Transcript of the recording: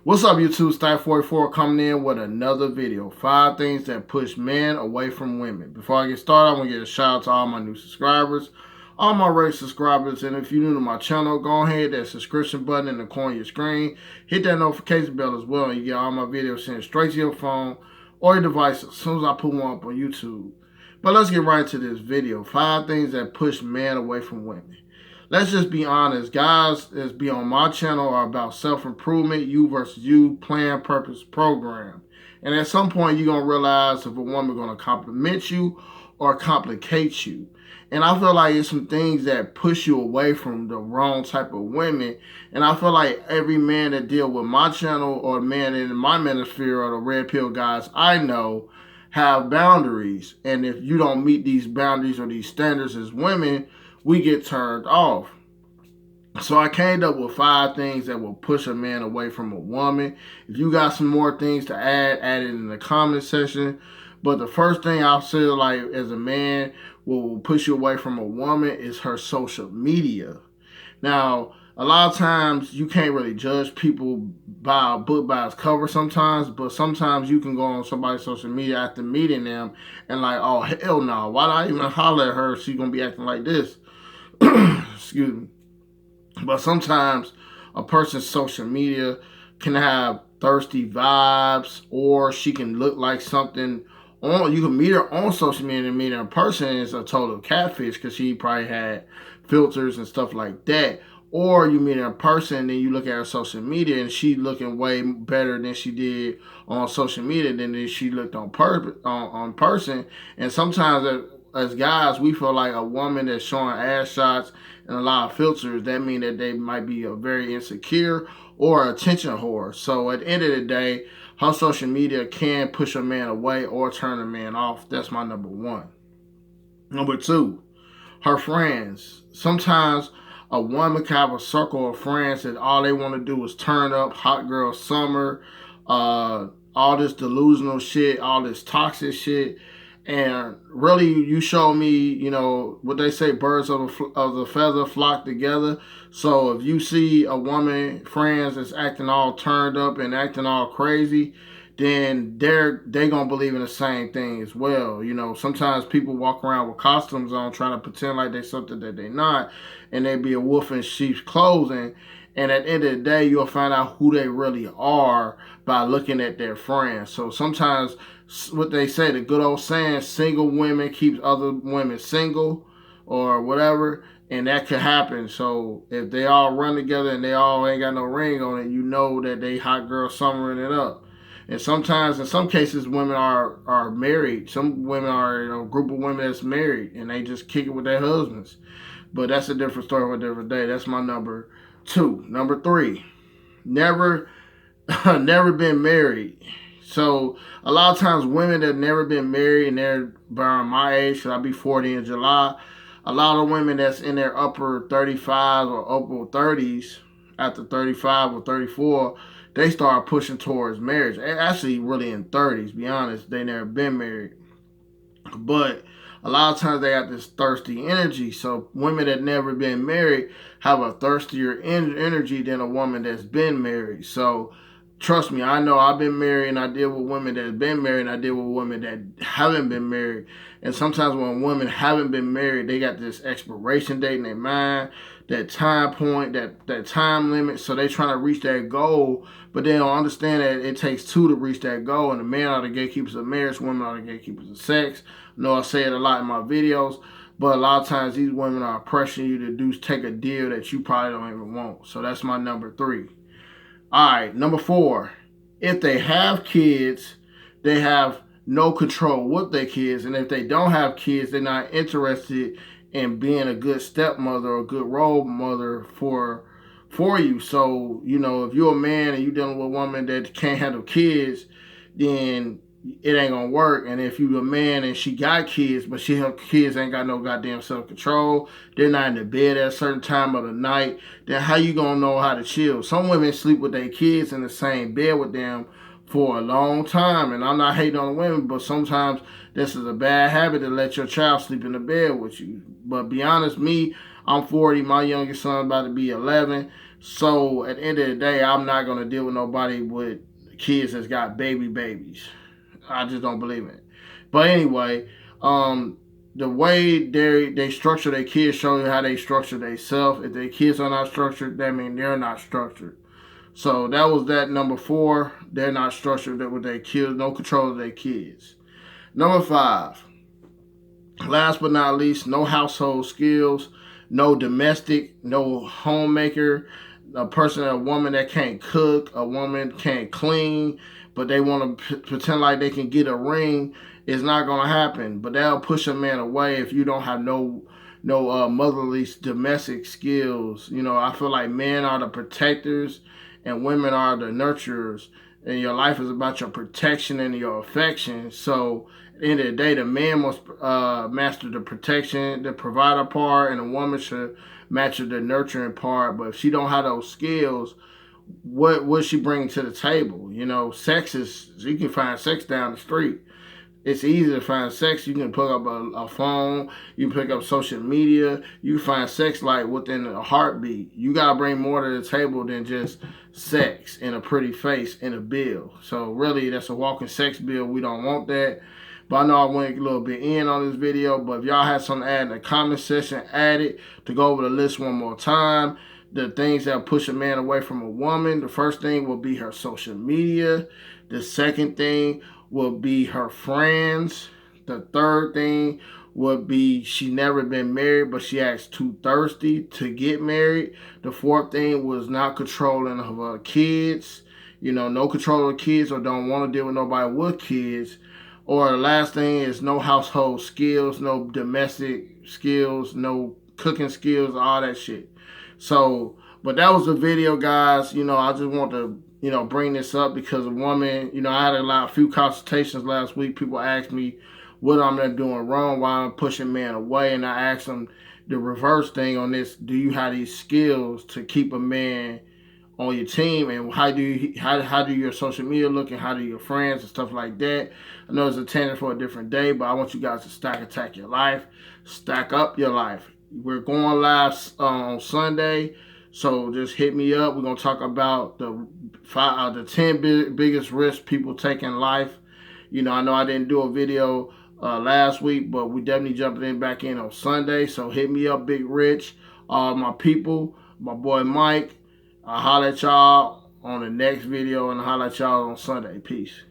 What's up, YouTube? Stack44 coming in with another video. 5 things that push men away from women. Before I get started, I want to give a shout out to all my new subscribers, all my regular subscribers, and if you're new to my channel, go ahead, that subscription button in the corner of your screen. Hit that notification bell as well, and you get all my videos sent straight to your phone or your device as soon as I put one up on YouTube. But let's get right into this video. 5 things that push men away from women. Let's just be honest. Guys that's be on my channel are about self-improvement, you versus you, plan, purpose, program. And at some point, you're going to realize if a woman going to compliment you or complicate you. And I feel like it's some things that push you away from the wrong type of women. And I feel like every man that deal with my channel or man in my manosphere or the red pill guys I know have boundaries. And if you don't meet these boundaries or these standards as women, we get turned off. So I came up with 5 things that will push a man away from a woman. If you got some more things to add it in the comment section. But the first thing I'll say, like, as a man, what will push you away from a woman is her social media. Now, a lot of times you can't really judge people by a book by its cover sometimes, but sometimes you can go on somebody's social media after meeting them and like, oh, hell no, why did I even holler at her? She's going to be acting like this. Excuse me. But sometimes a person's social media can have thirsty vibes, or she can look like something on. You can meet her on social media and meet her in person, and it's a total catfish because she probably had filters and stuff like that. Or you meet her in person and then you look at her social media and she looking way better than she did on social media than she looked on person. And sometimes as guys, we feel like a woman that's showing ass shots and a lot of filters, that mean that they might be a very insecure or attention whore. So at the end of the day, her social media can push a man away or turn a man off. That's my number 1. Number 2, her friends. Sometimes a woman can have a circle of friends that all they want to do is turn up, hot girl summer, all this delusional shit, all this toxic shit. And really, you show me, you know, what they say, birds of the feather flock together. So if you see a woman, friends that's acting all turned up and acting all crazy, then they're going to believe in the same thing as well. You know, sometimes people walk around with costumes on trying to pretend like they're something that they're not, and they be a wolf in sheep's clothing. And at the end of the day, you'll find out who they really are by looking at their friends. So sometimes what they say, the good old saying, single women keeps other women single or whatever. And that could happen. So if they all run together and they all ain't got no ring on it, you know that they hot girl summering it up. And sometimes, in some cases, women are married. Some women are, you know, a group of women that's married and they just kick it with their husbands. But that's a different story for a different day. That's my number 2. Number 3, never been married. So a lot of times women that never been married and they're around my age, so I'll be 40 in July. A lot of women that's in their upper 35 or upper 30s, after 35 or 34, they start pushing towards marriage. Actually, really in 30s, be honest, they never been married. But a lot of times they got this thirsty energy. So women that never been married have a thirstier energy than a woman that's been married. So trust me, I know I've been married and I deal with women that have been married and I deal with women that haven't been married. And sometimes when women haven't been married, they got this expiration date in their mind, that time point, that time limit. So they trying to reach that goal, but they don't understand that it takes 2 to reach that goal. And the man are the gatekeepers of marriage, women are the gatekeepers of sex. I know I say it a lot in my videos, but a lot of times these women are pressuring you to take a deal that you probably don't even want. So that's my number 3. All right, number 4, if they have kids, they have no control with their kids. And if they don't have kids, they're not interested in being a good stepmother or a good role mother for you. So, you know, if you're a man and you're dealing with a woman that can't handle kids, then it ain't gonna work. And if you a man and she got kids, but her kids ain't got no goddamn self-control, they're not in the bed at a certain time of the night, then how you gonna know how to chill? Some women sleep with their kids in the same bed with them for a long time. And I'm not hating on the women, but sometimes this is a bad habit to let your child sleep in the bed with you. But be honest, me, I'm 40, my youngest son about to be 11. So at the end of the day, I'm not gonna deal with nobody with kids that's got babies. I just don't believe in it. But anyway, um, the way they structure their kids show you how they structure themselves. If their kids are not structured, that means they're not structured. So that was that number four. They're not structured with their kids, no control of their kids. Number five, last but not least, no household skills, no domestic, no homemaker, a woman that can't cook, a woman can't clean, but they want to pretend like they can get a ring. It's not gonna happen. But that'll push a man away if you don't have no motherly domestic skills. You know, I feel like men are the protectors and women are the nurturers, and your life is about your protection and your affection. So at the end of the day, the man must master the protection, the provider part, and the woman should master the nurturing part. But if she don't have those skills, what she bring to the table? You know, sex is, you can find sex down the street. It's easy to find sex. You can pick up a phone. You can pick up social media. You find sex like within a heartbeat. You gotta bring more to the table than just sex and a pretty face and a bill. So really, that's a walking sex bill. We don't want that. But I know I went a little bit in on this video. But if y'all have something to add in the comment section, add it. To go over the list one more time, the things that push a man away from a woman. The first thing will be her social media. The second thing will be her friends. The third thing would be she never been married, but she acts too thirsty to get married. The fourth thing was not controlling of her kids. You know, no control of kids or don't want to deal with nobody with kids. Or the last thing is no household skills, no domestic skills, no cooking skills, all that shit. So, but that was the video, guys. You know, I just want to bring this up because a woman, I had a few consultations last week. People asked me what I'm doing wrong, why I'm pushing men away, and I asked them the reverse thing on this: do you have these skills to keep a man on your team, and how do your social media look, and how do your friends and stuff like that? I know it's a tangent for a different day, but I want you guys to stack your life, stack up your life. We're going live on Sunday. So just hit me up. We're gonna talk about the 10 biggest risks people take in life. I know I didn't do a video last week, but we definitely jumping back in on Sunday. So hit me up, Big Rich, all my people, my boy Mike. I'll holler at y'all on the next video, and I'll holler at y'all on Sunday. Peace.